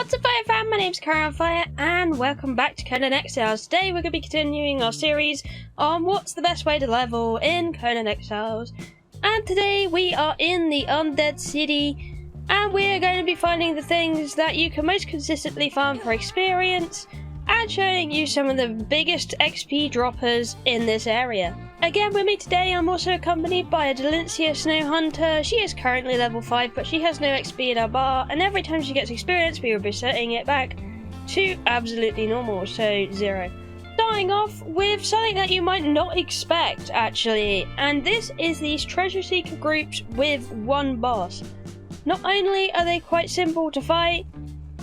What's up, fam? My name's Kiahonfire, and welcome back to Conan Exiles. Today we're going to be continuing our series on what's the best way to level in Conan Exiles. And today we are in the Undead city, and we are going to be finding the things that you can most consistently farm for experience, and showing you some of the biggest XP droppers in this area. Again, with me today, I'm also accompanied by a Delincia Snow Hunter. She is currently level 5, but she has no XP in her bar, and every time she gets experience, we will be setting it back to absolutely normal, so 0. Starting off with something that you might not expect, actually, and this is these treasure seeker groups with one boss. Not only are they quite simple to fight,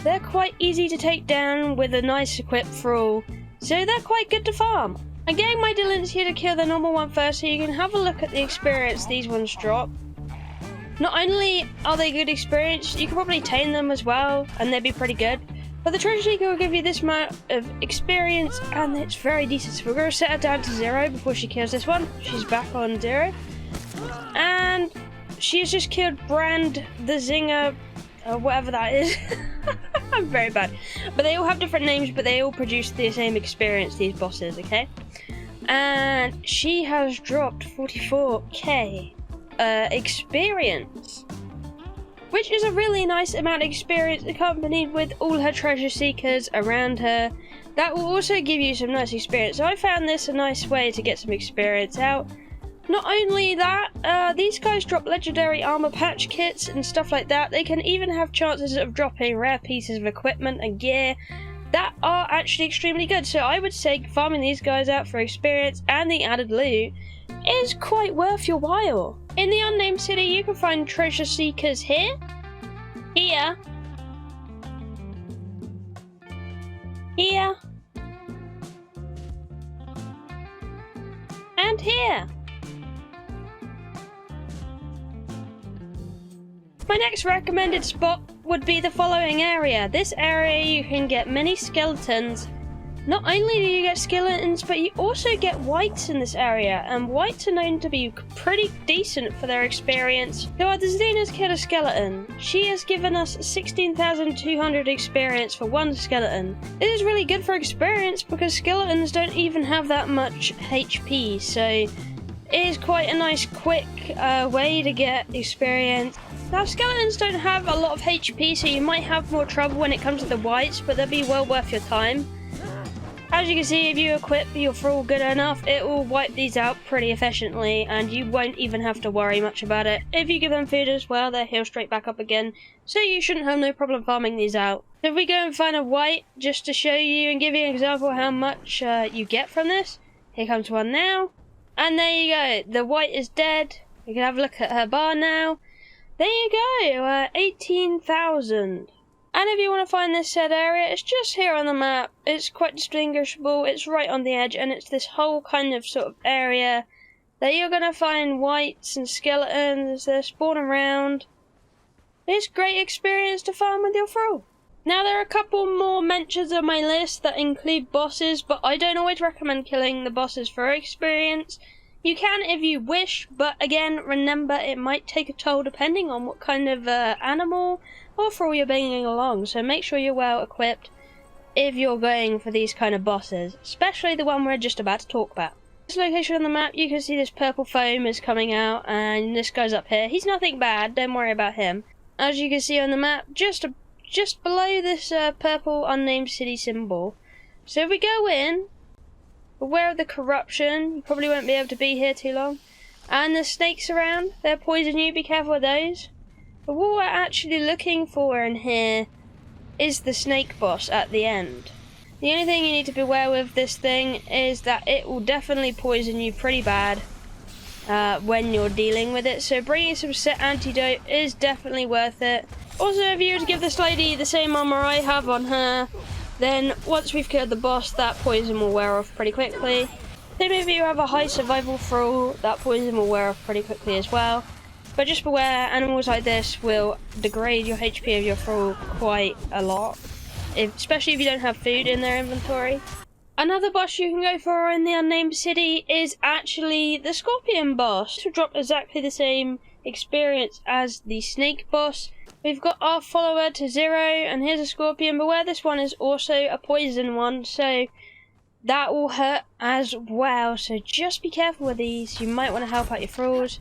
they're quite easy to take down with a nice equipped thrall, so they're quite good to farm. I'm getting my Delincia here to kill the normal one first so you can have a look at the experience these ones drop. Not only are they good experience, you can probably tame them as well and they'd be pretty good. But the treasure seeker will give you this amount of experience and it's very decent. So we're going to set her down to 0 before she kills this one. She's back on 0. And she has just killed Brand the Zinger, or whatever that is. I'm very bad. But they all have different names, but they all produce the same experience, these bosses, okay? And she has dropped 44k experience, which is a really nice amount of experience accompanied with all her treasure seekers around her. That will also give you some nice experience. So I found this a nice way to get some experience out. Not only that, these guys drop legendary armor patch kits and stuff like that. They can even have chances of dropping rare pieces of equipment and gear that are actually extremely good. So I would say farming these guys out for experience and the added loot is quite worth your while. In the unnamed city, you can find treasure seekers here, here, and here. My next recommended spot would be the following area. This area you can get many skeletons. Not only do you get skeletons, but you also get wights in this area, and wights are known to be pretty decent for their experience. So our Dazina's killed a skeleton. She has given us 16,200 experience for one skeleton. This is really good for experience because skeletons don't even have that much HP, so it is quite a nice quick way to get experience. Now, skeletons don't have a lot of HP, so you might have more trouble when it comes to the wights, but they'll be well worth your time. As you can see, if you equip your thrall good enough, it will wipe these out pretty efficiently, and you won't even have to worry much about it. If you give them food as well, they'll heal straight back up again, so you shouldn't have no problem farming these out. If we go and find a wight, just to show you and give you an example how much you get from this, here comes one now. And there you go, the wight is dead. You can have a look at her bar now. There you go, 18,000. And if you want to find this said area, it's just here on the map. It's quite distinguishable, it's right on the edge, and it's this whole kind of sort of area that you're going to find wights and skeletons, they're spawning around. It's great experience to farm with your thrall. Now there are a couple more mentions on my list that include bosses, but I don't always recommend killing the bosses for experience. You can if you wish, but again, remember it might take a toll depending on what kind of animal or thrall you're bringing along, so make sure you're well equipped if you're going for these kind of bosses, especially the one we're just about to talk about. This location on the map, you can see this purple foam is coming out, and this guy's up here. He's nothing bad, don't worry about him. As you can see on the map, just below this purple unnamed city symbol. So if we go in, beware of the corruption, you probably won't be able to be here too long. And there's snakes around, they'll poison you, be careful of those. But what we're actually looking for in here is the snake boss at the end. The only thing you need to beware with this thing is that it will definitely poison you pretty bad when you're dealing with it. So bringing some set antidote is definitely worth it. Also, if you were to give this lady the same armor I have on her, then once we've killed the boss, that poison will wear off pretty quickly. Then if you have a high survival thrall, that poison will wear off pretty quickly as well. But just beware, animals like this will degrade your HP of your thrall quite a lot, especially if you don't have food in their inventory. Another boss you can go for in the unnamed city is actually the scorpion boss. This will drop exactly the same experience as the snake boss, We've got our follower to 0, and here's a scorpion. Beware, this one is also a poison one, so that will hurt as well. So just be careful with these. You might want to help out your thralls.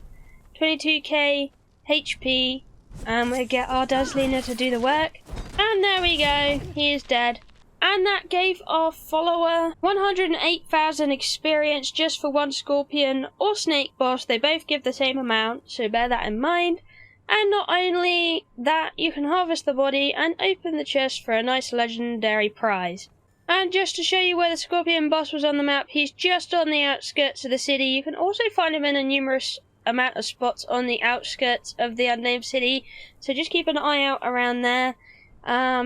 22k HP, and we'll get our Dazzlina to do the work. And there we go, he is dead. And that gave our follower 108,000 experience just for one scorpion or snake boss. They both give the same amount, so bear that in mind. And not only that, you can harvest the body and open the chest for a nice legendary prize. And just to show you where the scorpion boss was on the map, he's just on the outskirts of the city. You can also find him in a numerous amount of spots on the outskirts of the unnamed city, so just keep an eye out around there.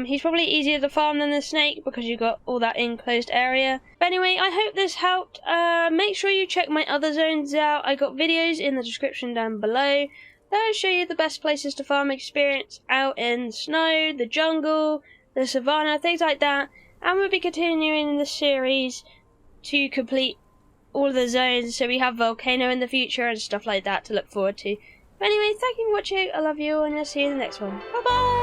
He's probably easier to farm than the snake because you've got all that enclosed area. But anyway, I hope this helped. Make sure you check my other zones out. I got videos in the description down below. They'll show you the best places to farm experience out in the snow, the jungle, the savannah, things like that. And we'll be continuing the series to complete all the zones, so we have Volcano in the future and stuff like that to look forward to. But anyway, thank you for watching. I love you all, and I'll see you in the next one. Bye bye!